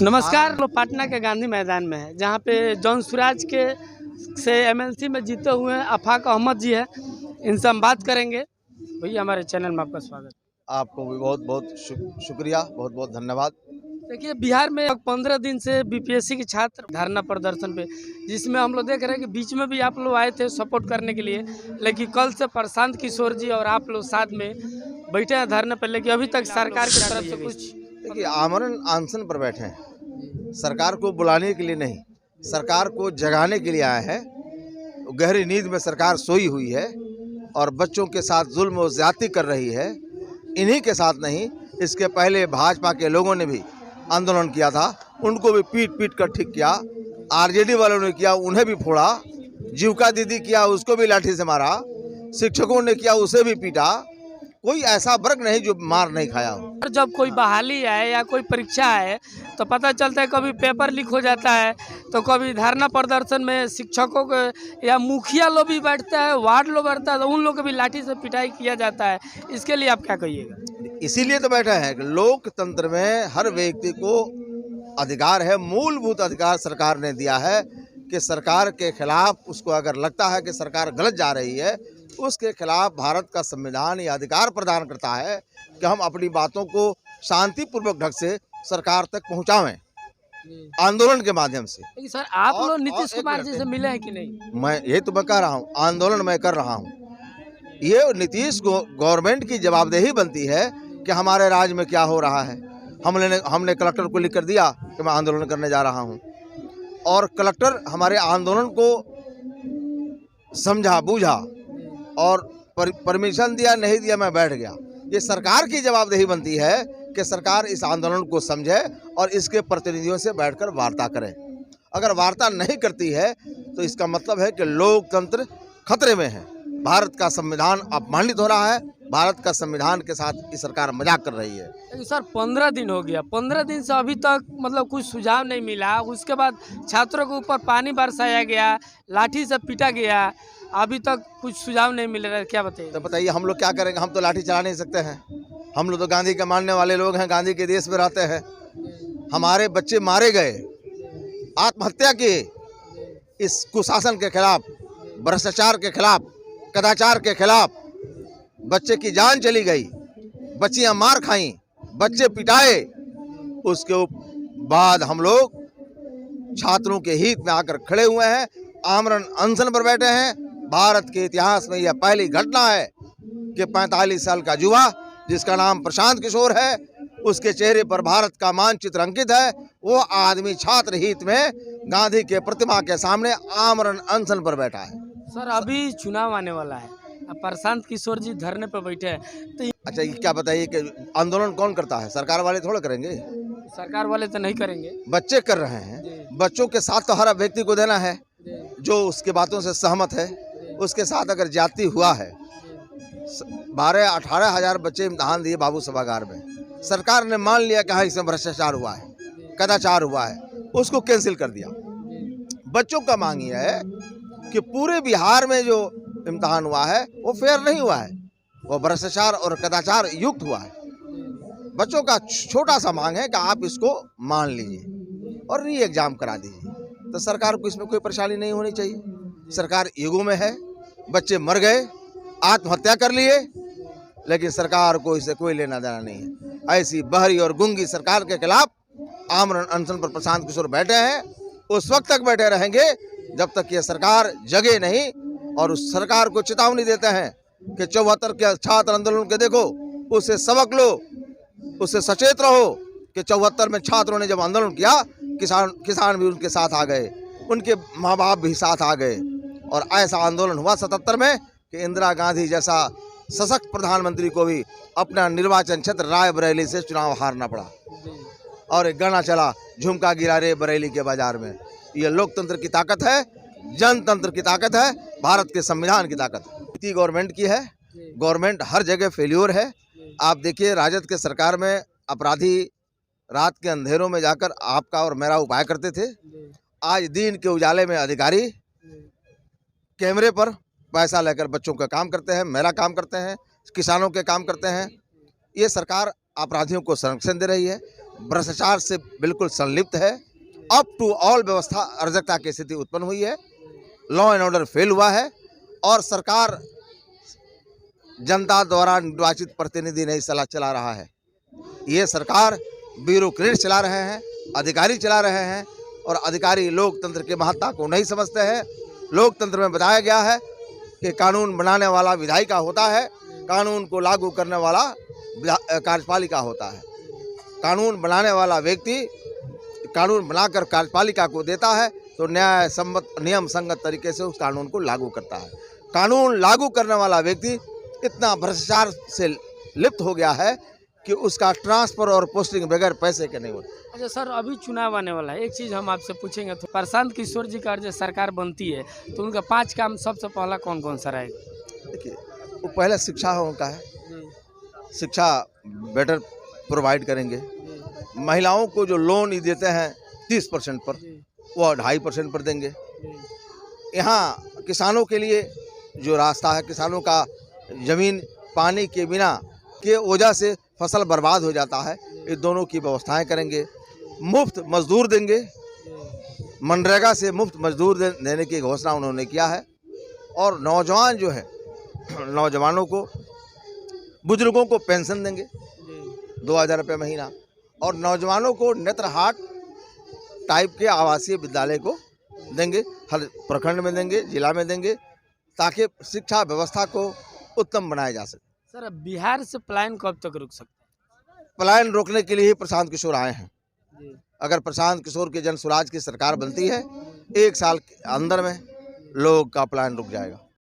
नमस्कार। लोग पटना के गांधी मैदान में है, जहाँ पे जौन सुराज के से एमएलसी में जीते हुए आफाक अहमद जी है। इनसे हम बात करेंगे। भैया, हमारे चैनल में आपका स्वागत। आपको भी बहुत बहुत शुक्रिया, बहुत बहुत धन्यवाद। देखिए, बिहार में 15 दिन से बीपीएससी के छात्र धरना प्रदर्शन पे, जिसमें हम लोग देख रहे हैं कि बीच में भी आप लोग आए थे सपोर्ट करने के लिए, लेकिन कल से प्रशांत किशोर जी और आप लोग साथ में बैठे हैं धरने पर, लेकिन अभी तक सरकार की तरफ से कुछ। देखिए, आमरण अनशन पर बैठे हैं, सरकार को बुलाने के लिए नहीं, सरकार को जगाने के लिए आए हैं। गहरी नींद में सरकार सोई हुई है और बच्चों के साथ जुल्म और ज्यादती कर रही है। इन्हीं के साथ नहीं, इसके पहले भाजपा के लोगों ने भी आंदोलन किया था, उनको भी पीट पीट कर ठीक किया। आरजेडी वालों ने किया, उन्हें भी फोड़ा। जीविका दीदी किया, उसको भी लाठी से मारा। शिक्षकों ने किया, उसे भी पीटा। कोई ऐसा वर्ग नहीं जो मार नहीं खाया हो। जब कोई बहाली है या कोई परीक्षा है तो पता चलता है कभी पेपर लीक हो जाता है, तो कभी धरना प्रदर्शन में शिक्षकों को या मुखिया लोग भी बैठता है, वार्ड लोग बैठता है, तो उन लोग को भी लाठी से पिटाई किया जाता है। इसके लिए आप क्या कहिएगा? इसीलिए तो बैठा है कि लोकतंत्र में हर व्यक्ति को अधिकार है, मूलभूत अधिकार सरकार ने दिया है कि सरकार के खिलाफ उसको अगर लगता है कि सरकार गलत जा रही है, उसके खिलाफ भारत का संविधान ये अधिकार प्रदान करता है कि हम अपनी बातों को शांतिपूर्वक ढंग से सरकार तक पहुंचावें, आंदोलन के माध्यम से। सर, आप लोग नीतीश कुमार जी से मिले हैं कि नहीं? मैं यही तो मैं कह रहा हूँ, आंदोलन मैं कर रहा हूँ। ये नीतीश गवर्नमेंट की जवाबदेही बनती है कि हमारे राज्य में क्या हो रहा है। हमने कलेक्टर को लिख कर दिया कि मैं आंदोलन करने जा रहा हूँ, और कलेक्टर हमारे आंदोलन को समझा बूझा और परमिशन दिया, नहीं दिया मैं बैठ गया। ये सरकार की जवाबदेही बनती है कि सरकार इस आंदोलन को समझे और इसके प्रतिनिधियों से बैठकर वार्ता करे। अगर वार्ता नहीं करती है तो इसका मतलब है कि लोकतंत्र खतरे में है, भारत का संविधान अपमानित हो रहा है, भारत का संविधान के साथ ये सरकार मजाक कर रही है। सर, 15 दिन हो गया, 15 दिन से अभी तक मतलब कुछ सुझाव नहीं मिला। उसके बाद छात्रों के ऊपर पानी बरसाया गया, लाठी से पीटा गया, अभी तक कुछ सुझाव नहीं मिल रहा है। क्या बताइए? तो बताइए, हम लोग क्या करेंगे? हम तो लाठी चला नहीं सकते हैं। हम लोग तो गांधी के मानने वाले लोग हैं, गांधी के देश में रहते हैं। हमारे बच्चे मारे गए, आत्महत्या किए, इस कुशासन के खिलाफ, भ्रष्टाचार के खिलाफ, कदाचार के खिलाफ। बच्चे की जान चली गई, बच्चियां मार खाई, बच्चे पिटाए। उसके बाद हम लोग छात्रों के हित में आकर खड़े हुए हैं, आमरण अनशन पर बैठे हैं। भारत के इतिहास में यह पहली घटना है कि 45 साल का युवा जिसका नाम प्रशांत किशोर है, उसके चेहरे पर भारत का मानचित्र अंकित है। वो आदमी छात्र हित में गांधी के प्रतिमा के सामने आमरण अनशन पर बैठा है। सर, अभी चुनाव आने वाला है, अब प्रशांत किशोर जी धरने पर बैठे हैं, तो अच्छा, ये क्या बताइए कि आंदोलन कौन करता है? सरकार वाले थोड़ा करेंगे, सरकार वाले तो नहीं करेंगे, बच्चे कर रहे हैं। बच्चों के साथ तो हर व्यक्ति को देना है जो उसके बातों से सहमत है। उसके साथ अगर जाति हुआ है, 12-18 हजार बच्चे इम्तहान दिए बाबू सभागार में, सरकार ने मान लिया कि हाँ इसमें भ्रष्टाचार हुआ है, कदाचार हुआ है, उसको कैंसिल कर दिया। बच्चों का मांग यह है कि पूरे बिहार में जो इम्तहान हुआ है वो फेयर नहीं हुआ है, वो भ्रष्टाचार और कदाचार युक्त हुआ है। बच्चों का छोटा सा मांग है कि आप इसको मान लीजिए और री एग्जाम करा दीजिए, तो सरकार को इसमें कोई परेशानी नहीं होनी चाहिए। सरकार ईगो में है, बच्चे मर गए, आत्महत्या कर लिए, लेकिन सरकार को इससे कोई लेना देना नहीं है। ऐसी बहरी और गूंगी सरकार के खिलाफ आमरण अनशन पर प्रशांत किशोर बैठे हैं। उस वक्त तक बैठे रहेंगे जब तक ये सरकार जगे नहीं और उस सरकार को चेतावनी देते हैं कि 74 के छात्र आंदोलन के देखो, उससे सबक लो, उससे सचेत रहो कि 74 में छात्रों ने जब आंदोलन किया, किसान भी उनके साथ आ गए, उनके माँ बाप भी साथ आ गए, और ऐसा आंदोलन हुआ 77 में कि इंदिरा गांधी जैसा सशक्त प्रधानमंत्री को भी अपना निर्वाचन क्षेत्र रायबरेली से चुनाव हारना पड़ा। और एक गाना चला, झुमका गिरा रे बरेली के बाजार में। ये लोकतंत्र की ताकत है, जनतंत्र की ताकत है, भारत के संविधान की ताकत है। नीति गवर्नमेंट की है, गवर्नमेंट हर जगह फेल्योर है। आप देखिए, राजद के सरकार में अपराधी रात के अंधेरों में जाकर आपका और मेरा उपाय करते थे। आज दिन के उजाले में अधिकारी कैमरे पर पैसा लेकर बच्चों का काम करते हैं, मेरा काम करते हैं, किसानों के काम करते हैं। ये सरकार अपराधियों को संरक्षण दे रही है। भ्रष्टाचार से बिल्कुल संलिप्त है। अप टू ऑल व्यवस्था अराजकता की स्थिति उत्पन्न हुई है, लॉ एंड ऑर्डर फेल हुआ है और सरकार जनता द्वारा निर्वाचित प्रतिनिधि नहीं चला रहा है। ये सरकार ब्यूरोक्रेट चला रहे हैं, अधिकारी चला रहे हैं और अधिकारी लोकतंत्र की महत्ता को नहीं समझते हैं। लोकतंत्र में बताया गया है कि कानून बनाने वाला विधायिका होता है, कानून को लागू करने वाला कार्यपालिका होता है। कानून बनाने वाला व्यक्ति कानून बनाकर कार्यपालिका को देता है तो न्याय सम्मत नियम संगत तरीके से उस कानून को लागू करता है। कानून लागू करने वाला व्यक्ति इतना भ्रष्टाचार से लिप्त हो गया है कि उसका ट्रांसफर और पोस्टिंग बगैर पैसे के नहीं होता। अच्छा सर, अभी चुनाव आने वाला है, एक चीज़ हम आपसे पूछेंगे तो प्रशांत किशोर जी का जो सरकार बनती है तो उनका 5 काम सबसे पहला कौन कौन सा रहेगा? देखिए, वो पहले शिक्षा है उनका है, शिक्षा बेटर प्रोवाइड करेंगे। महिलाओं को जो लोन देते हैं 30% पर, वो 2.5% पर देंगे। यहाँ किसानों के लिए जो रास्ता है, किसानों का ज़मीन पानी के बिना के वजह से फसल बर्बाद हो जाता है, ये दोनों की व्यवस्थाएं करेंगे। मुफ्त मजदूर देंगे, मनरेगा से मुफ्त मजदूर देने की घोषणा उन्होंने किया है। और नौजवान जो है, नौजवानों को, बुजुर्गों को पेंशन देंगे 2000 रुपये महीना, और नौजवानों को नेत्रहाट टाइप के आवासीय विद्यालय को देंगे, हर प्रखंड में देंगे, जिला में देंगे, ताकि शिक्षा व्यवस्था को उत्तम बनाया जा सके। सर, बिहार से पलायन कब तक रुक सकता है? पलायन रोकने के लिए ही प्रशांत किशोर आए हैं। अगर प्रशांत किशोर के जन स्वराज की सरकार बनती है, 1 साल के अंदर में लोग का पलायन रुक जाएगा।